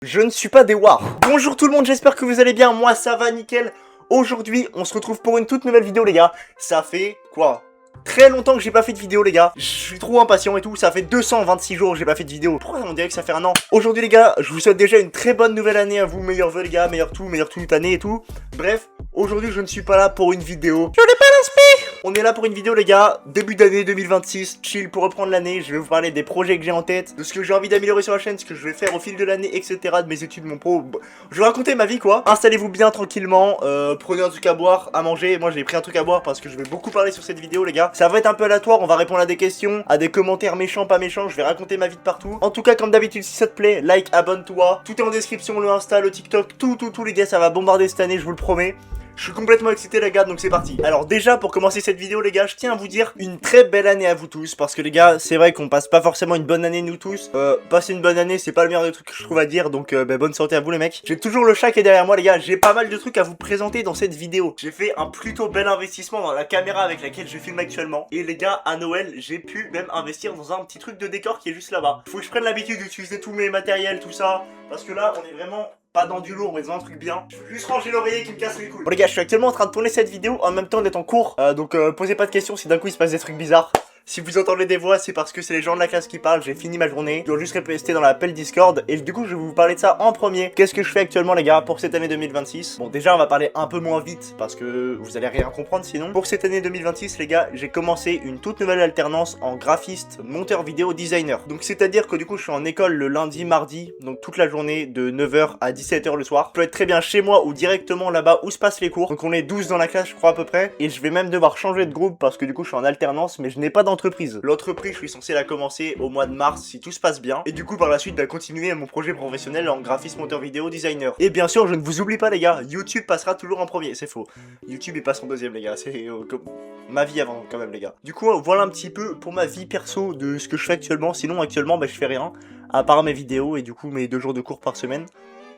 Je ne suis pas des War. Bonjour tout le monde, j'espère que vous allez bien, moi ça va nickel. Aujourd'hui, on se retrouve pour une toute nouvelle vidéo les gars. Ça fait quoi? Très longtemps que j'ai pas fait de vidéo les gars. Je suis trop impatient et tout. Ça fait 226 jours que j'ai pas fait de vidéo. Pourquoi on dirait que ça fait un an? Aujourd'hui les gars, je vous souhaite déjà une très bonne nouvelle année à vous. Meilleurs vœux les gars, meilleur toute l'année et tout. Bref, aujourd'hui je ne suis pas là pour une vidéo. Je n'ai pas l'inspi. On est là pour une vidéo les gars. Début d'année 2026, chill pour reprendre l'année. Je vais vous parler des projets que j'ai en tête, de ce que j'ai envie d'améliorer sur la chaîne, ce que je vais faire au fil de l'année, etc. De mes études, mon pro. Je vais raconter ma vie quoi. Installez-vous bien tranquillement. Prenez un truc à boire, à manger. Moi j'ai pris un truc à boire parce que je vais beaucoup parler sur cette vidéo les gars. Ça va être un peu aléatoire, on va répondre à des questions, à des commentaires méchants, pas méchants, je vais raconter ma vie de partout. En tout cas, comme d'habitude, si ça te plaît, like, abonne-toi. Tout est en description, le Insta, le TikTok, tout les gars, ça va bombarder cette année, je vous le promets. Je suis complètement excité les gars, donc c'est parti. Alors déjà pour commencer cette vidéo les gars, je tiens à vous dire une très belle année à vous tous. Parce que les gars, c'est vrai qu'on passe pas forcément une bonne année nous tous. Passer une bonne année c'est pas le meilleur des trucs que je trouve à dire. Donc bonne santé à vous les mecs. J'ai toujours le chat qui est derrière moi les gars. J'ai pas mal de trucs à vous présenter dans cette vidéo. J'ai fait un plutôt bel investissement dans la caméra avec laquelle je filme actuellement. Et les gars, à Noël, j'ai pu même investir dans un petit truc de décor qui est juste là-bas. Faut que je prenne l'habitude d'utiliser tous mes matériels, tout ça. Parce que là on est vraiment... pas dans du lourd, mais dans un truc bien. Je veux juste ranger l'oreiller qui me casse les couilles. Bon les gars, je suis actuellement en train de tourner cette vidéo en même temps d'être en cours. Donc posez pas de questions si d'un coup il se passe des trucs bizarres. Si vous entendez des voix, c'est parce que c'est les gens de la classe qui parlent, j'ai fini ma journée. Je dois juste rester dans l'appel Discord. Et du coup, je vais vous parler de ça en premier. Qu'est-ce que je fais actuellement, les gars, pour cette année 2026? Bon, déjà, on va parler un peu moins vite parce que vous allez rien comprendre sinon. Pour cette année 2026, les gars, j'ai commencé une toute nouvelle alternance en graphiste, monteur vidéo, designer. Donc, c'est-à-dire que du coup, je suis en école le lundi, mardi, donc toute la journée de 9h à 17h le soir. Je peux être très bien chez moi ou directement là-bas où se passent les cours. Donc, on est 12 dans la classe, je crois, à peu près. Et je vais même devoir changer de groupe parce que du coup, je suis en alternance, mais je n'ai pas d'entreprise. L'entreprise, je suis censé la commencer au mois de mars si tout se passe bien. Et du coup, par la suite, continuer mon projet professionnel en graphiste, monteur vidéo, designer. Et bien sûr, je ne vous oublie pas, les gars, YouTube passera toujours en premier. C'est faux. YouTube, il passe en deuxième, les gars. C'est comme ma vie avant, quand même, les gars. Du coup, voilà un petit peu pour ma vie perso de ce que je fais actuellement. Sinon, actuellement, je fais rien. À part mes vidéos et du coup, mes 2 jours de cours par semaine.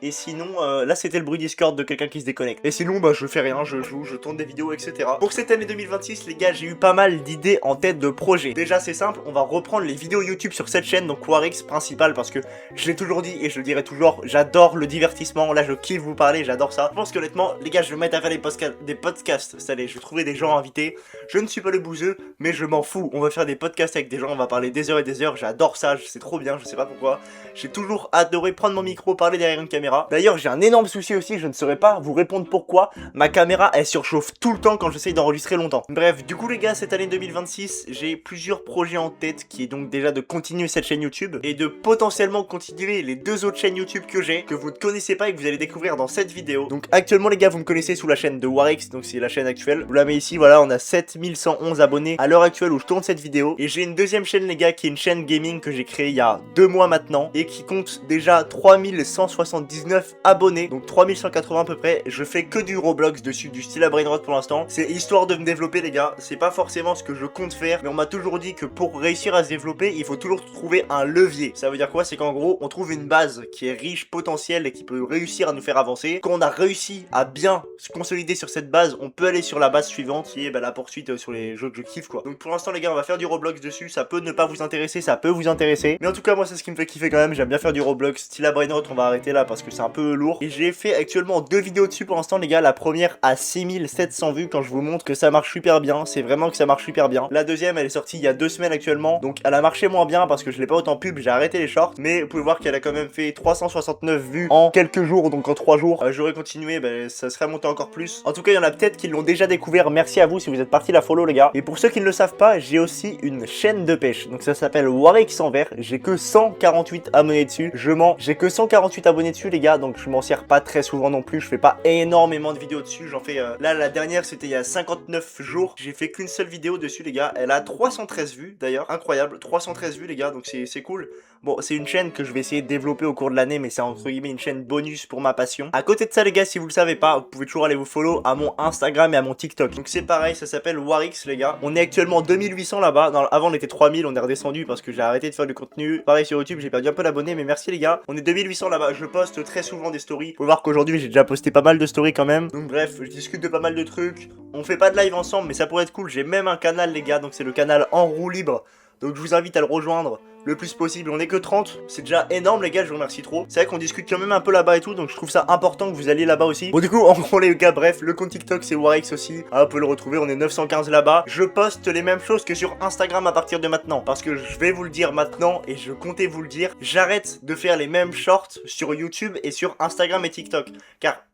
Et sinon, là c'était le bruit Discord de quelqu'un qui se déconnecte. Et sinon, je fais rien, je joue, je tourne des vidéos, etc. Pour cette année 2026, les gars, j'ai eu pas mal d'idées en tête de projets. Déjà, c'est simple, on va reprendre les vidéos YouTube sur cette chaîne, donc Warix principal, parce que je l'ai toujours dit et je le dirai toujours, j'adore le divertissement. Là, je kiffe vous parler, j'adore ça. Je pense qu'honnêtement, les gars, je vais mettre à faire des podcasts. Ça allez, je vais trouver des gens invités. Je ne suis pas le bouseux, mais je m'en fous. On va faire des podcasts avec des gens, on va parler des heures et des heures. J'adore ça, c'est trop bien, je sais pas pourquoi. J'ai toujours adoré prendre mon micro, parler derrière une caméra. D'ailleurs, j'ai un énorme souci aussi, je ne saurais pas vous répondre pourquoi. Ma caméra, elle surchauffe tout le temps quand j'essaye d'enregistrer longtemps. Bref, du coup les gars, cette année 2026, j'ai plusieurs projets en tête, qui est donc déjà de continuer cette chaîne YouTube et de potentiellement continuer les 2 autres chaînes YouTube que j'ai, que vous ne connaissez pas et que vous allez découvrir dans cette vidéo. Donc actuellement les gars, vous me connaissez sous la chaîne de Warix, donc c'est la chaîne actuelle. Vous la mets ici, voilà, on a 7111 abonnés à l'heure actuelle où je tourne cette vidéo. Et j'ai une deuxième chaîne les gars, qui est une chaîne gaming que j'ai créée il y a 2 mois maintenant et qui compte déjà 3179 abonnés, donc 3180 à peu près. Je fais que du Roblox dessus, du style à Brainrot pour l'instant. C'est histoire de me développer les gars, c'est pas forcément ce que je compte faire, mais on m'a toujours dit que pour réussir à se développer, il faut toujours trouver un levier. Ça veut dire quoi? C'est qu'en gros, on trouve une base qui est riche, potentielle et qui peut réussir à nous faire avancer. Quand on a réussi à bien se consolider sur cette base, on peut aller sur la base suivante, qui est la poursuite sur les jeux que je kiffe quoi. Donc pour l'instant les gars, on va faire du Roblox dessus, ça peut ne pas vous intéresser, ça peut vous intéresser. Mais en tout cas, moi c'est ce qui me fait kiffer quand même, j'aime bien faire du Roblox, style à Brainrot. On va arrêter là parce que c'est un peu lourd. Et j'ai fait actuellement 2 vidéos dessus pour l'instant les gars. La première à 6700 vues quand je vous montre que ça marche super bien. C'est vraiment que ça marche super bien. La deuxième elle est sortie il y a 2 semaines actuellement. Donc elle a marché moins bien parce que je l'ai pas autant pub, j'ai arrêté les shorts. Mais vous pouvez voir qu'elle a quand même fait 369 vues en quelques jours, donc en 3 jours. J'aurais continué, ça serait monté encore plus. En tout cas il y en a peut-être qui l'ont déjà découvert. Merci à vous si vous êtes partis la follow les gars. Et pour ceux qui ne le savent pas, j'ai aussi une chaîne de pêche. Donc ça s'appelle Warix en vert. J'ai que 148 abonnés dessus. J'ai que 148 abonnés dessus les gars, donc je m'en sers pas très souvent non plus, je fais pas énormément de vidéos dessus, j'en fais là la dernière c'était il y a 59 jours, j'ai fait qu'une seule vidéo dessus les gars, elle a 313 vues d'ailleurs, incroyable, 313 vues les gars, donc c'est cool. Bon, c'est une chaîne que je vais essayer de développer au cours de l'année, mais c'est entre guillemets une chaîne bonus pour ma passion. À côté de ça les gars, si vous le savez pas, vous pouvez toujours aller vous follow à mon Instagram et à mon TikTok. Donc c'est pareil, ça s'appelle Warix les gars. On est actuellement 2800 là-bas, avant on était 3000, on est redescendu parce que j'ai arrêté de faire du contenu. Pareil sur YouTube, j'ai perdu un peu d'abonnés, mais merci les gars. On est 2800 là-bas, je poste très souvent des stories. Faut voir qu'aujourd'hui j'ai déjà posté pas mal de stories quand même. Donc bref, je discute de pas mal de trucs. On fait pas de live ensemble, mais ça pourrait être cool. J'ai même un canal les gars, donc c'est le canal En Roue Libre. Donc je vous invite à le rejoindre. le plus possible. On est que 30, c'est déjà énorme les gars, je vous remercie trop. C'est vrai qu'on discute quand même un peu là-bas et tout, donc je trouve ça important que vous alliez là-bas aussi. Bon du coup, en gros les gars, bref, le compte TikTok c'est Warix aussi. Ah, vous pouvez le retrouver, on est 915 là-bas. Je poste les mêmes choses que sur Instagram à partir de maintenant, parce que je vais vous le dire maintenant et je comptais vous le dire. J'arrête de faire les mêmes shorts sur YouTube et sur Instagram et TikTok, car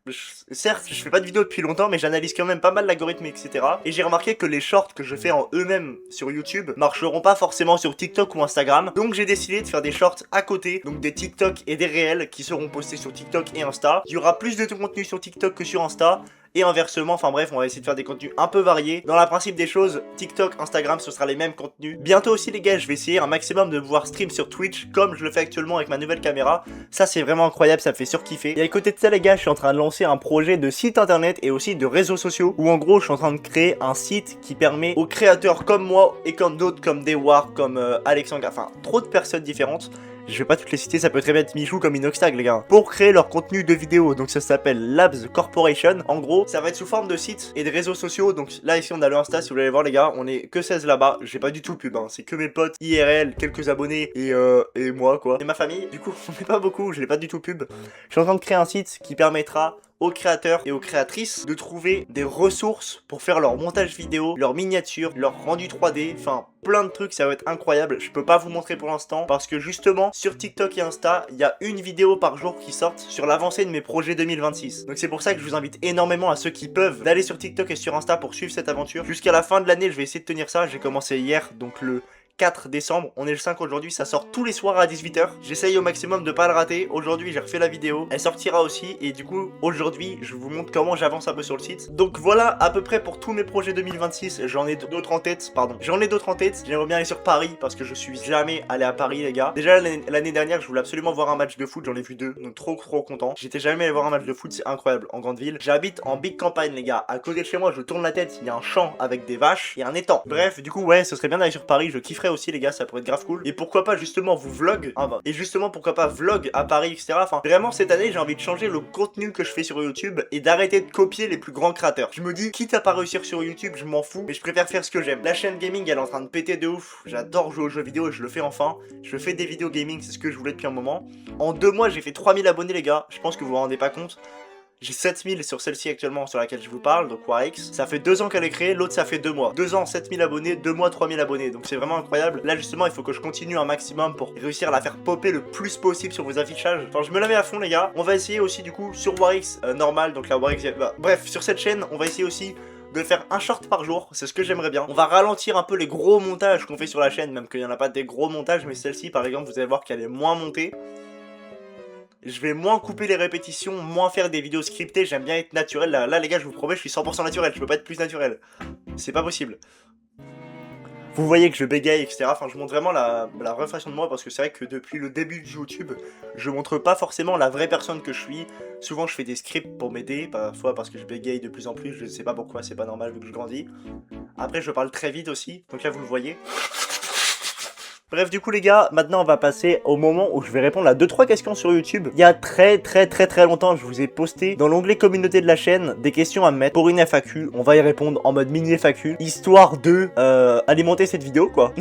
certes, je fais pas de vidéos depuis longtemps, mais j'analyse quand même pas mal l'algorithme, etc. Et j'ai remarqué que les shorts que je fais en eux-mêmes sur YouTube marcheront pas forcément sur TikTok ou Instagram. Donc j'ai décidé de faire des shorts à côté, donc des TikTok et des réels qui seront postés sur TikTok et Insta. Il y aura plus de contenu sur TikTok que sur Insta. Et inversement, enfin bref, on va essayer de faire des contenus un peu variés. Dans le principe des choses, TikTok, Instagram, ce sera les mêmes contenus. Bientôt aussi les gars, je vais essayer un maximum de pouvoir stream sur Twitch, comme je le fais actuellement avec ma nouvelle caméra. Ça c'est vraiment incroyable, ça me fait surkiffer. Et à côté de ça les gars, je suis en train de lancer un projet de site internet et aussi de réseaux sociaux, où en gros je suis en train de créer un site qui permet aux créateurs comme moi et comme d'autres, comme Dewar, comme Alexandre, enfin trop de personnes différentes. Je vais pas toutes les citer, ça peut très bien être Michou comme Inoxtag les gars. Pour créer leur contenu de vidéo, donc ça s'appelle Labs Corporation. En gros, ça va être sous forme de site et de réseaux sociaux. Donc là ici on a le Insta, si vous voulez aller voir les gars, on est que 16 là-bas. J'ai pas du tout le pub, hein. C'est que mes potes IRL, quelques abonnés et moi quoi. Et ma famille, du coup on est pas beaucoup, je l'ai pas du tout pub. Je suis en train de créer un site qui permettra aux créateurs et aux créatrices de trouver des ressources pour faire leur montage vidéo, leur miniature, leur rendu 3D, enfin plein de trucs, ça va être incroyable. Je peux pas vous montrer pour l'instant parce que justement sur TikTok et Insta, il y a une vidéo par jour qui sortent sur l'avancée de mes projets 2026. Donc c'est pour ça que je vous invite énormément à ceux qui peuvent d'aller sur TikTok et sur Insta pour suivre cette aventure. Jusqu'à la fin de l'année, je vais essayer de tenir ça. J'ai commencé hier, donc le 4 décembre, on est le 5 aujourd'hui, ça sort tous les soirs à 18 h. J'essaye au maximum de pas le rater. Aujourd'hui j'ai refait la vidéo, elle sortira aussi. Et du coup aujourd'hui je vous montre comment j'avance un peu sur le site. Donc voilà à peu près pour tous mes projets 2026. J'en ai d'autres en tête, pardon. J'en ai d'autres en tête, j'aimerais bien aller sur Paris parce que je suis jamais allé à Paris les gars. Déjà l'année dernière je voulais absolument voir un match de foot, j'en ai vu 2, donc trop content. J'étais jamais allé voir un match de foot, c'est incroyable en grande ville. J'habite en big campagne les gars, à côté de chez moi je tourne la tête, il y a un champ avec des vaches et un étang. Bref du coup ouais ce serait bien d'aller sur Paris, je kifferais aussi les gars, ça pourrait être grave cool. Et pourquoi pas justement vous vlog, et justement pourquoi pas vlog à Paris etc. Enfin vraiment cette année j'ai envie de changer le contenu que je fais sur YouTube et d'arrêter de copier les plus grands créateurs. Je me dis quitte à pas réussir sur YouTube je m'en fous, mais je préfère faire ce que j'aime. La chaîne gaming elle est en train de péter de ouf, j'adore jouer aux jeux vidéo et je le fais enfin. Je fais des vidéos gaming, c'est ce que je voulais depuis un moment. En 2 mois j'ai fait 3000 abonnés les gars, je pense que vous vous rendez pas compte. J'ai 7000 sur celle-ci actuellement sur laquelle je vous parle, donc Warix. Ça fait 2 ans qu'elle est créée, l'autre ça fait 2 mois. 2 ans 7000 abonnés, 2 mois 3000 abonnés, donc c'est vraiment incroyable. Là justement il faut que je continue un maximum pour réussir à la faire popper le plus possible sur vos affichages. Enfin je me la mets à fond les gars. On va essayer aussi du coup sur Warix normal, donc la Warix... bref sur cette chaîne on va essayer aussi de faire un short par jour, c'est ce que j'aimerais bien. On va ralentir un peu les gros montages qu'on fait sur la chaîne, même qu'il n'y en a pas des gros montages, mais celle-ci par exemple vous allez voir qu'elle est moins montée. Je vais moins couper les répétitions, moins faire des vidéos scriptées, j'aime bien être naturel. Là les gars, je vous promets, je suis 100% naturel, je peux pas être plus naturel. C'est pas possible. Vous voyez que je bégaye, etc. Enfin, je montre vraiment la vraie façon de moi parce que c'est vrai que depuis le début de YouTube, je montre pas forcément la vraie personne que je suis. Souvent, je fais des scripts pour m'aider, parfois parce que je bégaye de plus en plus, je sais pas pourquoi, c'est pas normal vu que je grandis. Après, je parle très vite aussi, donc là, vous le voyez. Bref du coup les gars, maintenant on va passer au moment où je vais répondre à 2-3 questions sur YouTube. Il y a très longtemps je vous ai posté dans l'onglet communauté de la chaîne des questions à me mettre pour une FAQ. On va y répondre en mode mini FAQ, histoire de alimenter cette vidéo quoi.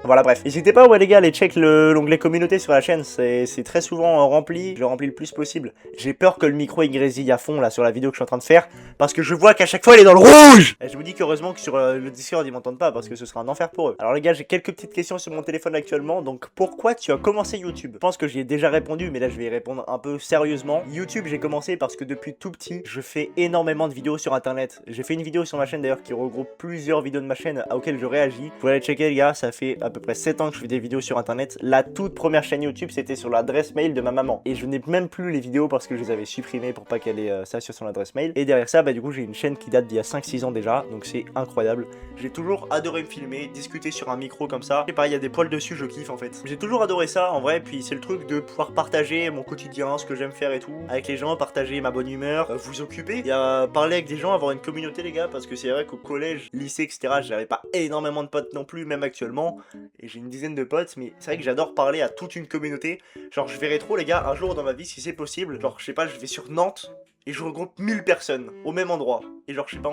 Voilà bref. N'hésitez pas ouais les gars à aller check l'onglet communauté sur la chaîne, c'est très souvent rempli, je le remplis le plus possible. J'ai peur que le micro il grésille à fond là sur la vidéo que je suis en train de faire, parce que je vois qu'à chaque fois il est dans le rouge. Et je vous dis qu'heureusement que sur le Discord ils m'entendent pas parce que ce sera un enfer pour eux. Alors les gars j'ai quelques petites questions sur mon téléphone actuellement, donc pourquoi tu as commencé YouTube? Je pense que j'y ai déjà répondu, mais là je vais y répondre un peu sérieusement. YouTube j'ai commencé parce que depuis tout petit je fais énormément de vidéos sur internet. J'ai fait une vidéo sur ma chaîne d'ailleurs qui regroupe plusieurs vidéos de ma chaîne auxquelles je réagis. Vous pouvez aller checker les gars, ça fait à peu près 7 ans que je fais des vidéos sur internet. La toute première chaîne YouTube c'était sur l'adresse mail de ma maman, et je n'ai même plus les vidéos parce que je les avais supprimées pour pas qu'elle ait ça sur son adresse mail. Et derrière ça bah du coup j'ai une chaîne qui date d'il y a 5-6 ans déjà, donc c'est incroyable. J'ai toujours adoré me filmer, discuter sur un micro comme ça. Je sais pas, il y a des poils dessus, je kiffe en fait. J'ai toujours adoré ça en vrai, puis c'est le truc de pouvoir partager mon quotidien, ce que j'aime faire et tout, avec les gens, partager ma bonne humeur, vous occuper. Il y a parler avec des gens, avoir une communauté les gars, parce que c'est vrai qu'au collège, lycée, etc. j'avais pas énormément de potes non plus, même actuellement, et j'ai une dizaine de potes, mais c'est vrai que j'adore parler à toute une communauté. Genre je verrai trop les gars, un jour dans ma vie si c'est possible, genre je sais pas, je vais sur Nantes, et je regroupe 1000 personnes au même endroit. Et genre je sais pas,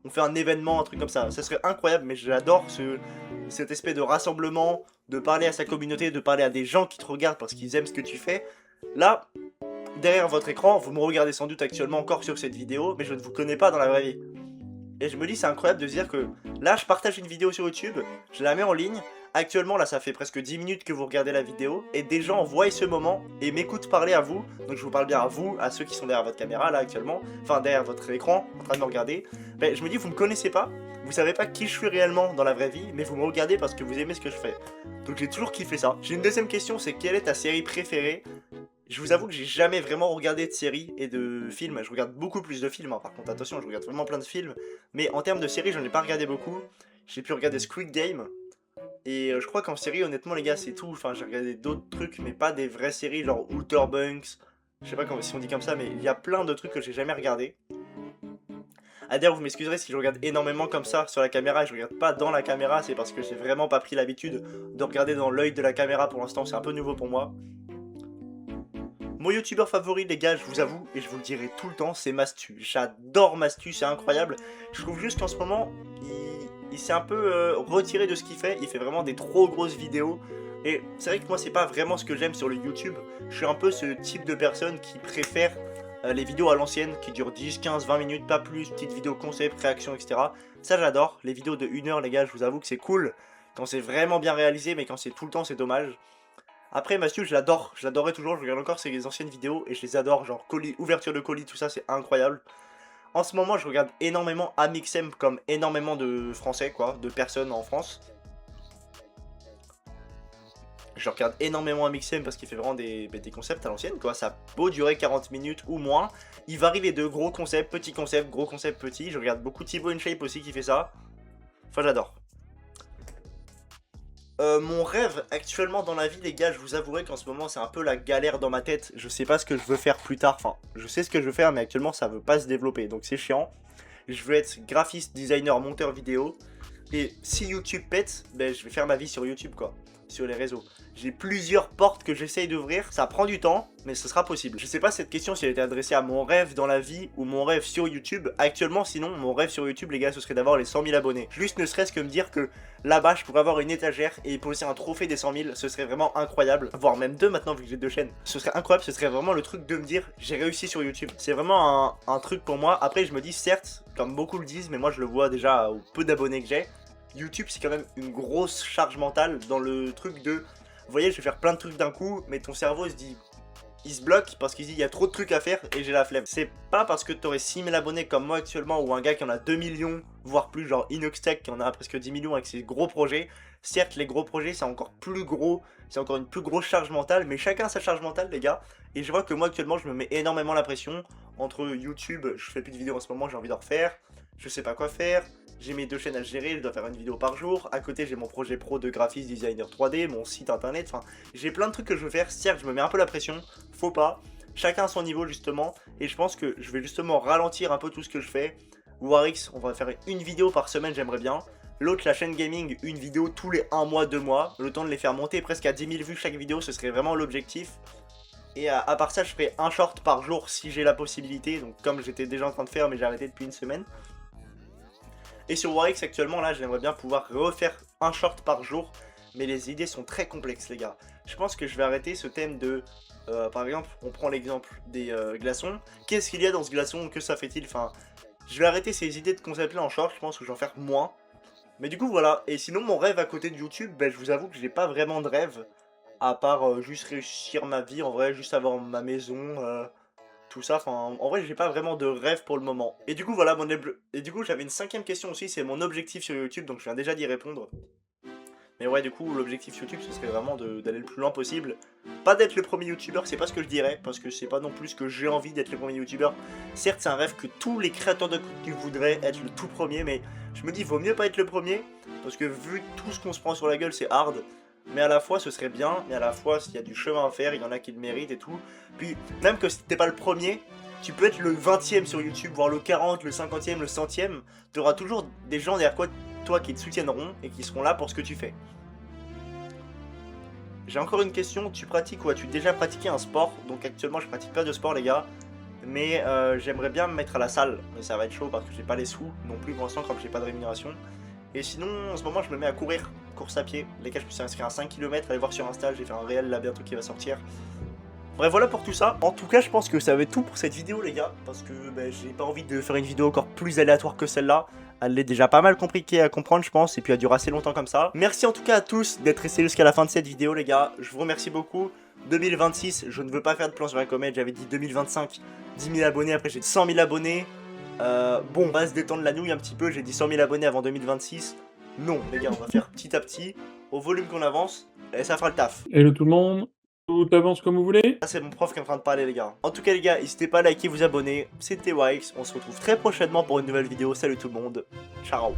on fait un événement, un truc comme ça serait incroyable. Mais j'adore cet aspect de rassemblement, de parler à sa communauté, de parler à des gens qui te regardent parce qu'ils aiment ce que tu fais. Là, derrière votre écran, vous me regardez sans doute actuellement encore sur cette vidéo, mais je ne vous connais pas dans la vraie vie. Et je me dis, c'est incroyable de se dire que là, je partage une vidéo sur YouTube, je la mets en ligne. Actuellement, là, ça fait presque 10 minutes que vous regardez la vidéo, et des gens voient ce moment et m'écoutent parler à vous. Donc je vous parle bien à vous, à ceux qui sont derrière votre caméra, là, actuellement, enfin, derrière votre écran, en train de me regarder. Ben, je me dis, vous me connaissez pas, vous savez pas qui je suis réellement dans la vraie vie, mais vous me regardez parce que vous aimez ce que je fais. Donc j'ai toujours kiffé ça. J'ai une deuxième question, c'est quelle est ta série préférée? Je vous avoue que j'ai jamais vraiment regardé de séries et de films. Je regarde beaucoup plus de films, hein. Par contre, attention, je regarde vraiment plein de films. Mais en termes de séries, j'en ai pas regardé beaucoup. J'ai pu regarder Squid Game. Et je crois qu'en série, honnêtement, les gars, c'est tout. Enfin, j'ai regardé d'autres trucs, mais pas des vraies séries, genre Outer Banks. Je sais pas si on dit comme ça, mais il y a plein de trucs que j'ai jamais regardé. D'ailleurs, vous m'excuserez si je regarde énormément comme ça sur la caméra et je regarde pas dans la caméra, c'est parce que j'ai vraiment pas pris l'habitude de regarder dans l'œil de la caméra pour l'instant, c'est un peu nouveau pour moi. Mon youtubeur favori, les gars, je vous avoue, et je vous le dirai tout le temps, c'est Mastu. J'adore Mastu, c'est incroyable. Je trouve juste qu'en ce moment, il s'est un peu retiré de ce qu'il fait. Il fait vraiment des trop grosses vidéos. Et c'est vrai que moi, c'est pas vraiment ce que j'aime sur le YouTube. Je suis un peu ce type de personne qui préfère les vidéos à l'ancienne, qui durent 10, 15, 20 minutes, pas plus. Petites vidéos concept, réaction, etc. Ça, j'adore. Les vidéos de 1 heure, les gars, je vous avoue que c'est cool quand c'est vraiment bien réalisé, mais quand c'est tout le temps, c'est dommage. Après, Mastu, je l'adore, je l'adorais toujours, je regarde encore ses anciennes vidéos et je les adore, genre colis, ouverture de colis, tout ça, c'est incroyable. En ce moment, je regarde énormément Amixem, comme énormément de Français, quoi, de personnes en France. Je regarde énormément Amixem parce qu'il fait vraiment des concepts à l'ancienne, quoi. Ça peut durer 40 minutes ou moins. Il varie les deux, gros concept, petit concept, gros concept, petit. Je regarde beaucoup Thibaut InShape aussi qui fait ça. Enfin, j'adore. Mon rêve actuellement dans la vie, les gars, je vous avouerai qu'en ce moment c'est un peu la galère dans ma tête. Je sais pas ce que je veux faire plus tard. Enfin, je sais ce que je veux faire, mais actuellement ça veut pas se développer, donc c'est chiant. Je veux être graphiste, designer, monteur vidéo. Et si YouTube pète, ben je vais faire ma vie sur YouTube, quoi, sur les réseaux. J'ai plusieurs portes que j'essaye d'ouvrir, ça prend du temps, mais ce sera possible. Je sais pas cette question si elle était adressée à mon rêve dans la vie ou mon rêve sur YouTube. Actuellement, sinon, mon rêve sur YouTube, les gars, ce serait d'avoir les 100 000 abonnés. Juste ne serait-ce que me dire que là-bas, je pourrais avoir une étagère et poser un trophée des 100 000, ce serait vraiment incroyable. Voire même 2 maintenant, vu que j'ai 2 chaînes. Ce serait incroyable, ce serait vraiment le truc de me dire, j'ai réussi sur YouTube. C'est vraiment un truc pour moi. Après, je me dis, certes, comme beaucoup le disent, mais moi je le vois déjà au peu d'abonnés que j'ai, YouTube, c'est quand même une grosse charge mentale dans le truc de... Vous voyez, je vais faire plein de trucs d'un coup, mais ton cerveau se dit... Il se bloque parce qu'il se dit il y a trop de trucs à faire et j'ai la flemme. C'est pas parce que t'aurais 6000 abonnés comme moi actuellement ou un gars qui en a 2 millions, voire plus, genre Inoxtech qui en a presque 10 millions avec ses gros projets. Certes, les gros projets c'est encore plus gros, c'est encore une plus grosse charge mentale, mais chacun sa charge mentale, les gars. Et je vois que moi actuellement je me mets énormément la pression entre YouTube, je fais plus de vidéos en ce moment, j'ai envie d'en refaire, je sais pas quoi faire. J'ai mes 2 chaînes à gérer, je dois faire une vidéo par jour. À côté, j'ai mon projet pro de graphiste designer 3D, mon site internet. Enfin, j'ai plein de trucs que je veux faire. Certes, je me mets un peu la pression, faut pas. Chacun à son niveau, justement. Et je pense que je vais justement ralentir un peu tout ce que je fais. Warix, on va faire une vidéo par semaine, j'aimerais bien. L'autre, la chaîne gaming, une vidéo tous les 1 mois, 2 mois. Le temps de les faire monter presque à 10 000 vues chaque vidéo, ce serait vraiment l'objectif. Et à part ça, je ferai un short par jour si j'ai la possibilité. Donc, comme j'étais déjà en train de faire, mais j'ai arrêté depuis une semaine. Et sur Warix actuellement là j'aimerais bien pouvoir refaire un short par jour. Mais les idées sont très complexes les gars. Je pense que je vais arrêter ce thème de par exemple on prend l'exemple des glaçons. Qu'est-ce qu'il y a dans ce glaçon? Que ça fait-il? Enfin je vais arrêter ces idées de concept là en short. Je pense que je vais en faire moins. Mais du coup voilà. Et sinon mon rêve à côté de YouTube, ben, je vous avoue que j'ai pas vraiment de rêve. À part juste réussir ma vie en vrai. Juste avoir ma maison, tout ça, enfin en vrai j'ai pas vraiment de rêve pour le moment. Et du coup voilà et du coup j'avais une 5ème question aussi, c'est mon objectif sur YouTube, donc je viens déjà d'y répondre. Mais ouais du coup l'objectif YouTube ce serait vraiment d'aller le plus loin possible. Pas d'être le premier youtubeur, c'est pas ce que je dirais, parce que c'est pas non plus que j'ai envie d'être le premier youtubeur. Certes c'est un rêve que tous les créateurs de contenu voudraient être le tout premier, mais je me dis vaut mieux pas être le premier, parce que vu tout ce qu'on se prend sur la gueule c'est hard. Mais à la fois ce serait bien, mais à la fois s'il y a du chemin à faire, il y en a qui le méritent et tout. Puis même que si t'es pas le premier, tu peux être le 20ème sur YouTube, voire le 40, le 50ème, le 100ème. Tu auras toujours des gens derrière toi qui te soutiendront et qui seront là pour ce que tu fais. J'ai encore une question, tu pratiques ou as-tu déjà pratiqué un sport? Donc actuellement je pratique pas de sport les gars. Mais j'aimerais bien me mettre à la salle, mais ça va être chaud parce que j'ai pas les sous non plus pour l'instant comme j'ai pas de rémunération. Et sinon, en ce moment, je me mets à courir, course à pied. Les gars, je me suis inscrit à 5 km, allez voir sur Insta, j'ai fait un réel là bientôt qui va sortir. Bref, voilà pour tout ça. En tout cas, je pense que ça va être tout pour cette vidéo, les gars, parce que j'ai pas envie de faire une vidéo encore plus aléatoire que celle-là. Elle est déjà pas mal compliquée à comprendre, je pense, et puis elle dure assez longtemps comme ça. Merci en tout cas à tous d'être restés jusqu'à la fin de cette vidéo, les gars. Je vous remercie beaucoup. 2026, je ne veux pas faire de plan sur la comète, j'avais dit 2025, 10 000 abonnés, après j'ai dit 100 000 abonnés. Bon, on va se détendre la nouille un petit peu, j'ai dit 100 000 abonnés avant 2026. Non, les gars, on va faire petit à petit, au volume qu'on avance, et ça fera le taf. Hello tout le monde, tout avance comme vous voulez. Là, c'est mon prof qui est en train de parler, les gars. En tout cas, les gars, n'hésitez pas à liker, vous abonner. C'était Wykes, on se retrouve très prochainement pour une nouvelle vidéo. Salut tout le monde, ciao.